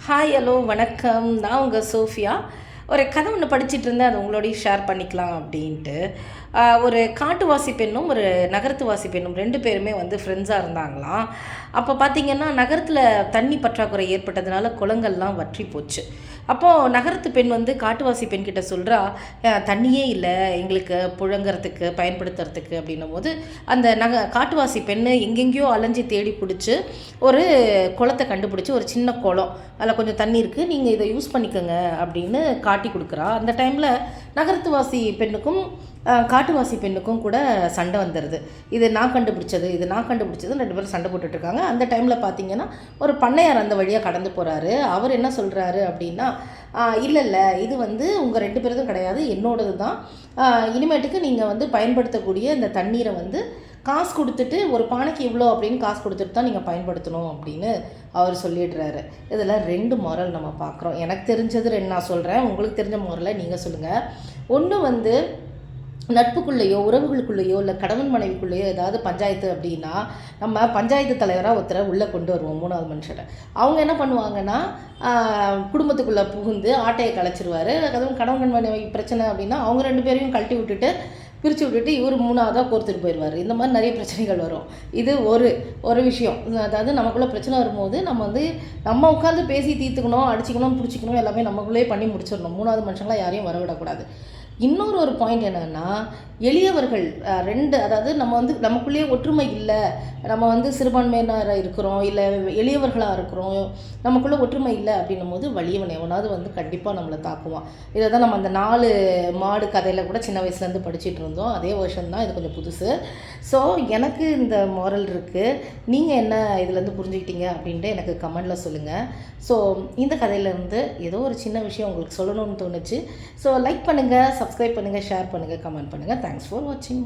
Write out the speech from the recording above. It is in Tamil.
ஹாய் ஹலோ வணக்கம். நான் உங்கள் சோஃபியா. ஒரு கதை ஒன்று படிச்சுட்டு இருந்தேன், அது உங்களோடய ஷேர் பண்ணிக்கலாம் அப்படின்ட்டு. ஒரு காட்டுவாசி பெண்ணும் ஒரு நகரத்துவாசி பெண்ணும் 2 பேருமே வந்து ஃப்ரெண்ட்ஸாக இருந்தாங்களாம். அப்போ பார்த்திங்கன்னா நகரத்தில் தண்ணி பற்றாக்குறை ஏற்பட்டதுனால குளங்கள்லாம் வற்றி போச்சு. அப்போது நகரத்து பெண் வந்து காட்டுவாசி பெண்கிட்ட சொல்கிறா, தண்ணியே இல்லை எங்களுக்கு புழங்கிறதுக்கு பயன்படுத்துறதுக்கு அப்படின்னும் போது அந்த காட்டுவாசி பெண்ணு எங்கெங்கேயோ அலைஞ்சி தேடி பிடிச்சி ஒரு குளத்தை கண்டுபிடிச்சி, ஒரு சின்ன குளம், அதில் கொஞ்சம் தண்ணி இருக்குது, நீங்கள் இதை யூஸ் பண்ணிக்கோங்க அப்படின்னு காட்டி கொடுக்குறா. அந்த டைமில் நகரத்துவாசி பெண்ணுக்கும் காட்டுவாசி பெண்ணுக்கும் கூட சண்டை வந்துடுது. இது நான் கண்டுபிடிச்சது 2 பேரும் சண்டை போட்டுட்ருக்காங்க. அந்த டைமில் பார்த்திங்கன்னா ஒரு பண்ணையார் அந்த வழியாக கடந்து போகிறாரு. அவர் என்ன சொல்கிறாரு அப்படின்னா, இல்லை இது வந்து உங்கள் 2 பேருதும் கிடையாது, என்னோடது தான். இனிமேட்டுக்கு நீங்கள் வந்து பயன்படுத்தக்கூடிய இந்த தண்ணீரை வந்து காசு கொடுத்துட்டு, ஒரு பானைக்கு இவ்வளோ அப்படின்னு காசு கொடுத்துட்டு தான் நீங்கள் பயன்படுத்தணும் அப்படின்னு அவர் சொல்லிடுறாரு. இதில் 2 மாரல் நம்ம பார்க்குறோம். எனக்கு தெரிஞ்சது 2 நான் சொல்கிறேன், உங்களுக்கு தெரிஞ்ச மாரலை நீங்கள் சொல்லுங்கள். ஒன்று வந்து நட்புக்குள்ளேயோ உறவுகளுக்குள்ளேயோ இல்லை கணவன் மனைவிக்குள்ளேயோ ஏதாவது பஞ்சாயத்து அப்படின்னா, நம்ம பஞ்சாயத்து தலைவராக ஒருத்தரை உள்ளே கொண்டு வருவோம், 3வது மனுஷரை. அவங்க என்ன பண்ணுவாங்கன்னா, குடும்பத்துக்குள்ளே புகுந்து ஆட்டையை கலைச்சிருவார். அதுவும் கணவன் மனைவி பிரச்சனை அப்படின்னா அவங்க 2 பேரையும் கழட்டி விட்டுட்டு பிரித்து விட்டுட்டு இவர் 3வதாக கோர்த்துட்டு போயிடுவார். இந்த மாதிரி நிறைய பிரச்சனைகள் வரும். இது ஒரு விஷயம். அதாவது நமக்குள்ளே பிரச்சனை வரும்போது நம்ம உட்காந்து பேசி தீர்த்துக்கணும், அடிச்சிக்கணும், பிடிச்சிக்கணும், எல்லாமே நமக்குள்ளேயே பண்ணி முடிச்சிடணும். 3வது மனுஷங்களாம் யாரையும் வரவிடக்கூடாது. இன்னொரு பாயிண்ட் என்னென்னா, எளியவர்கள் 2, அதாவது நமக்குள்ளேயே ஒற்றுமை இல்லை, நம்ம சிறுபான்மையினராக இருக்கிறோம், இல்லை எளியவர்களாக இருக்கிறோம், நமக்குள்ளே ஒற்றுமை இல்லை அப்படின்னும் போது வலியவன் எவனாவது கண்டிப்பாக நம்மளை தாக்குவான். இதை தான் நம்ம அந்த 4 மாடு கதையில் கூட சின்ன வயசுலேருந்து படிச்சுட்டு இருந்தோம். அதே வருஷன் தான், இது கொஞ்சம் புதுசு. ஸோ எனக்கு இந்த மாரல் இருக்குது. நீங்கள் என்ன இதுலேருந்து புரிஞ்சுக்கிட்டீங்க அப்படின்ட்டு எனக்கு கமெண்டில் சொல்லுங்கள். ஸோ இந்த கதையிலேருந்து ஏதோ ஒரு சின்ன விஷயம் உங்களுக்கு சொல்லணும்னு தோணுச்சு. ஸோ லைக் பண்ணுங்கள், சப்ஸ்கிரைப் பண்ணுங்கள், ஷேர் பண்ணுங்கள், கமெண்ட் பண்ணுங்கள். தேங்க்ஸ் ஃபார் வாட்சிங்.